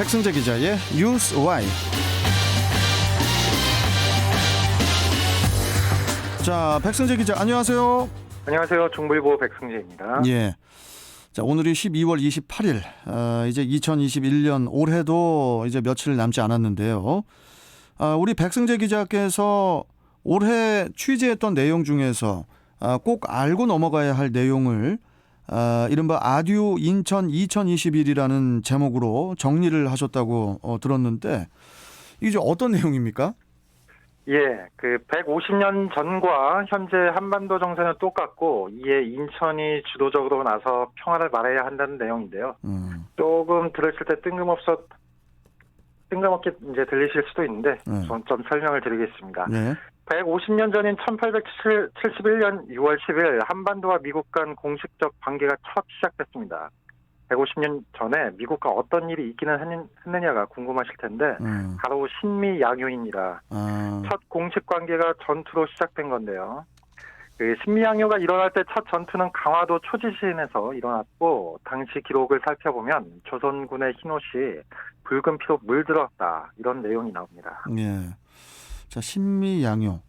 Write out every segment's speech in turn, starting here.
백승재 기자의 뉴스 Y. 자, 백승재 기자 안녕하세요. 안녕하세요. 중부일보 백승재입니다. 예. 자, 오늘이 12월 28일. 이제 2021년 올해도 이제 며칠 남지 않았는데요. 우리 백승재 기자께서 올해 취재했던 내용 중에서 꼭 알고 넘어가야 할 내용을 이른바 아듀 인천 2021이라는 제목으로 정리를 하셨다고 들었는데 이게 어떤 내용입니까? 예, 150년 전과 현재 한반도 정세는 똑같고 이에 인천이 주도적으로 나서 평화를 말해야 한다는 내용인데요. 조금 들으실 때 뜬금없게 이제 들리실 수도 있는데 좀 설명을 드리겠습니다. 네. 150년 전인 1871년 6월 10일 한반도와 미국 간 공식적 관계가 첫 시작됐습니다. 150년 전에 미국과 어떤 일이 있기는 했느냐가 궁금하실 텐데 바로 신미양요입니다. 첫 공식 관계가 전투로 시작된 건데요. 신미양요가 일어날 때 첫 전투는 강화도 초지시인에서 일어났고 당시 기록을 살펴보면 조선군의 흰옷이 붉은 피로 물들었다 이런 내용이 나옵니다. 예. 자, 신미양요.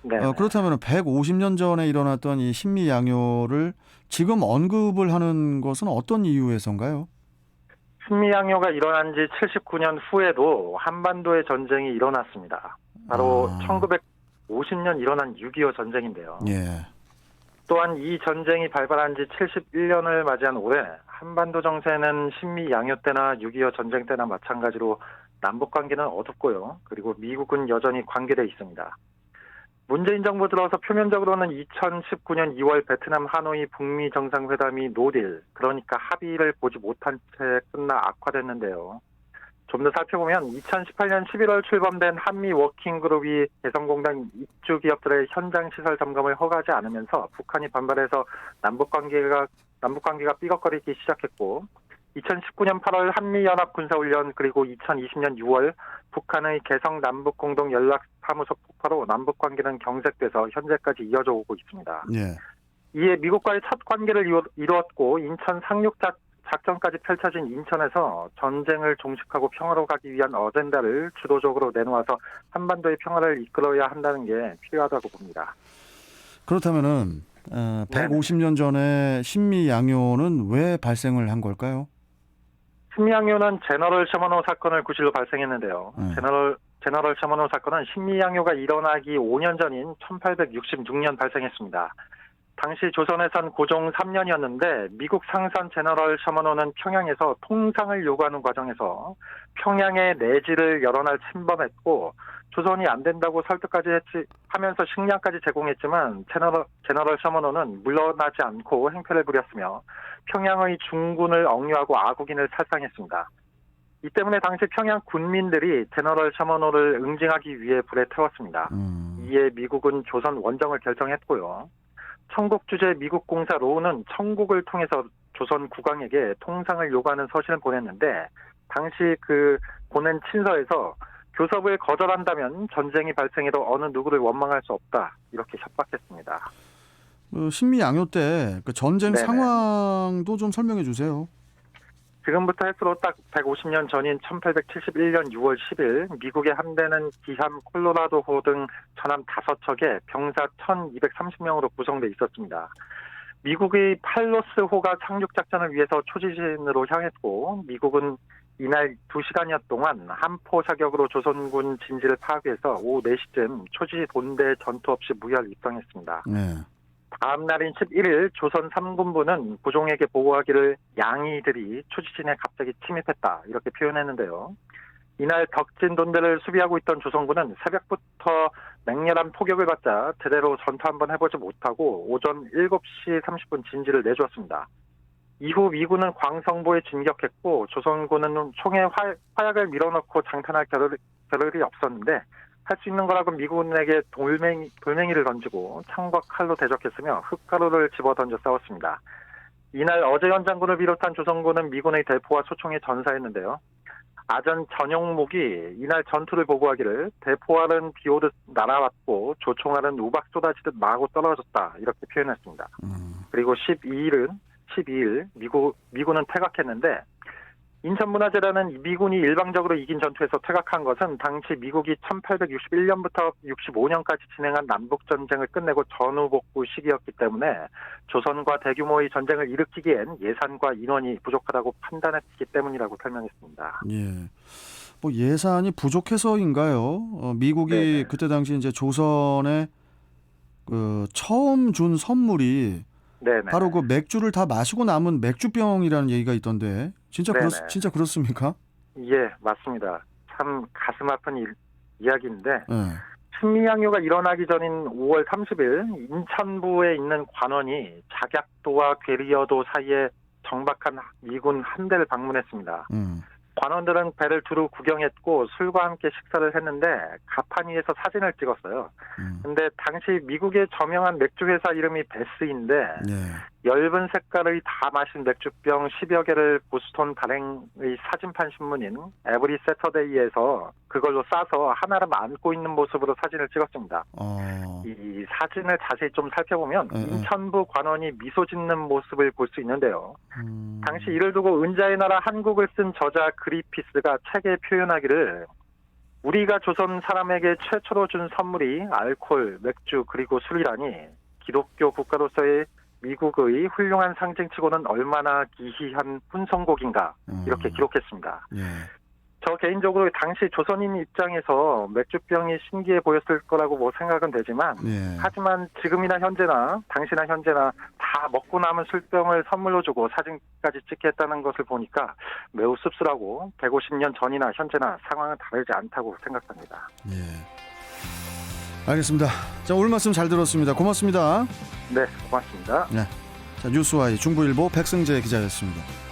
네. 그렇다면 150년 전에 일어났던 이 신미양요를 지금 언급을 하는 것은 어떤 이유에서인가요? 신미양요가 일어난 지 79년 후에도 한반도의 전쟁이 일어났습니다. 바로 1950년 일어난 6.25 전쟁인데요. 예. 또한 이 전쟁이 발발한 지 71년을 맞이한 올해 한반도 정세는 신미양요 때나 6.25 전쟁 때나 마찬가지로 남북관계는 어둡고요. 그리고 미국은 여전히 관계돼 있습니다. 문재인 정부 들어서 표면적으로는 2019년 2월 베트남 하노이 북미 정상회담이 노딜, 그러니까 합의를 보지 못한 채 끝나 악화됐는데요. 좀 더 살펴보면 2018년 11월 출범된 한미 워킹그룹이 개성공단 입주 기업들의 현장 시설 점검을 허가하지 않으면서 북한이 반발해서 남북관계가 삐걱거리기 시작했고 2019년 8월 한미연합 군사훈련 그리고 2020년 6월 북한의 개성 남북공동연락사무소 폭파로 남북관계는 경색돼서 현재까지 이어져 오고 있습니다. 예. 이에 미국과의 첫 관계를 이루었고 인천 상륙작전까지 펼쳐진 인천에서 전쟁을 종식하고 평화로 가기 위한 어젠다를 주도적으로 내놓아서 한반도의 평화를 이끌어야 한다는 게 필요하다고 봅니다. 그렇다면은 150년 전에 신미양요는 왜 발생을 한 걸까요? 신미양요는 제너럴 셔먼호 사건을 구실로 발생했는데요. 제너럴 셔먼호 사건은 신미양요가 일어나기 5년 전인 1866년 발생했습니다. 당시 조선에선 고종 3년이었는데 미국 상선 제너럴 셔먼호는 평양에서 통상을 요구하는 과정에서 평양의 내지를 여러 날 침범했고 조선이 안 된다고 설득까지 하면서 식량까지 제공했지만 제너럴 셔먼호는 물러나지 않고 행패를 부렸으며 평양의 중군을 억류하고 아국인을 살상했습니다. 이 때문에 당시 평양 군민들이 제너럴 셔먼호를 응징하기 위해 불에 태웠습니다. 이에 미국은 조선 원정을 결정했고요. 청국 주재 미국 공사 로우는 청국을 통해서 조선 국왕에게 통상을 요구하는 서신을 보냈는데 당시 보낸 친서에서 교섭을 거절한다면 전쟁이 발생해도 어느 누구를 원망할 수 없다 이렇게 협박했습니다. 신미양요 때 전쟁 네네. 상황도 좀 설명해 주세요. 지금부터 해서로 딱 150년 전인 1871년 6월 10일 미국의 함대는 기함 콜로라도호 등 전함 5척에 병사 1230명으로 구성돼 있었습니다. 미국의 팔로스호가 상륙작전을 위해서 초지신으로 향했고 미국은 이날 2시간여 동안 함포 사격으로 조선군 진지를 파괴해서 오후 4시쯤 초지 본대 전투 없이 무혈 입성했습니다. 네. 다음 날인 11일 조선 3군부는 고종에게 보고하기를 양이들이 초지진에 갑자기 침입했다 이렇게 표현했는데요. 이날 덕진 돈대를 수비하고 있던 조선군은 새벽부터 맹렬한 포격을 받자 제대로 전투 한번 해보지 못하고 오전 7시 30분 진지를 내주었습니다. 이후 미군은 광성보에 진격했고 조선군은 총에 화약을 밀어넣고 장탄할 겨를이 없었는데 할 수 있는 거라고 미군에게 돌멩이를 던지고 창과 칼로 대적했으며 흙가루를 집어던져 싸웠습니다. 이날 어재현 장군을 비롯한 조선군은 미군의 대포와 소총에 전사했는데요. 아전 전용목이 이날 전투를 보고하기를 대포알은 비오듯 날아왔고 조총알은 우박 쏟아지듯 마구 떨어졌다 이렇게 표현했습니다. 그리고 12일 미군은 퇴각했는데 인천문화재단은 미군이 일방적으로 이긴 전투에서 퇴각한 것은 당시 미국이 1861년부터 65년까지 진행한 남북전쟁을 끝내고 전후복구 시기였기 때문에 조선과 대규모의 전쟁을 일으키기엔 예산과 인원이 부족하다고 판단했기 때문이라고 설명했습니다. 예. 뭐 예산이 부족해서인가요? 미국이 네네. 그때 당시 이제 조선에 그 처음 준 선물이 네네. 바로 그 맥주를 다 마시고 남은 맥주병이라는 얘기가 있던데 진짜 네네. 진짜 그렇습니까? 예, 맞습니다. 참 가슴 아픈 이야기인데 예. 신미양요가 일어나기 전인 5월 30일 인천부에 있는 관원이 작약도와 괴리어도 사이에 정박한 미군 함대를 방문했습니다. 관원들은 배를 두루 구경했고 술과 함께 식사를 했는데 갑판 위에서 사진을 찍었어요. 근데 당시 미국의 저명한 맥주 회사 이름이 베스인데 예. 엷은 색깔의 다 마신 맥주병 10여 개를 보스턴 발행의 사진판 신문인 에브리 세터데이에서 그걸로 싸서 하나를 안고 있는 모습으로 사진을 찍었습니다. 이 사진을 자세히 좀 살펴보면 인천부 관원이 미소 짓는 모습을 볼 수 있는데요. 당시 이를 두고 은자의 나라 한국을 쓴 저자 그리피스가 책에 표현하기를 우리가 조선 사람에게 최초로 준 선물이 알코올, 맥주 그리고 술이라니 기독교 국가로서의 미국의 훌륭한 상징치고는 얼마나 기이한 훈성곡인가 이렇게 기록했습니다. 예. 저 개인적으로 당시 조선인 입장에서 맥주병이 신기해 보였을 거라고 뭐 생각은 되지만 예. 하지만 지금이나 현재나 당시나 현재나 다 먹고 남은 술병을 선물로 주고 사진까지 찍게 했다는 것을 보니까 매우 씁쓸하고 150년 전이나 현재나 상황은 다르지 않다고 생각합니다. 예. 알겠습니다. 자, 오늘 말씀 잘 들었습니다. 고맙습니다. 네, 고맙습니다. 네. 자, 뉴스와이 중부일보 백승재 기자였습니다.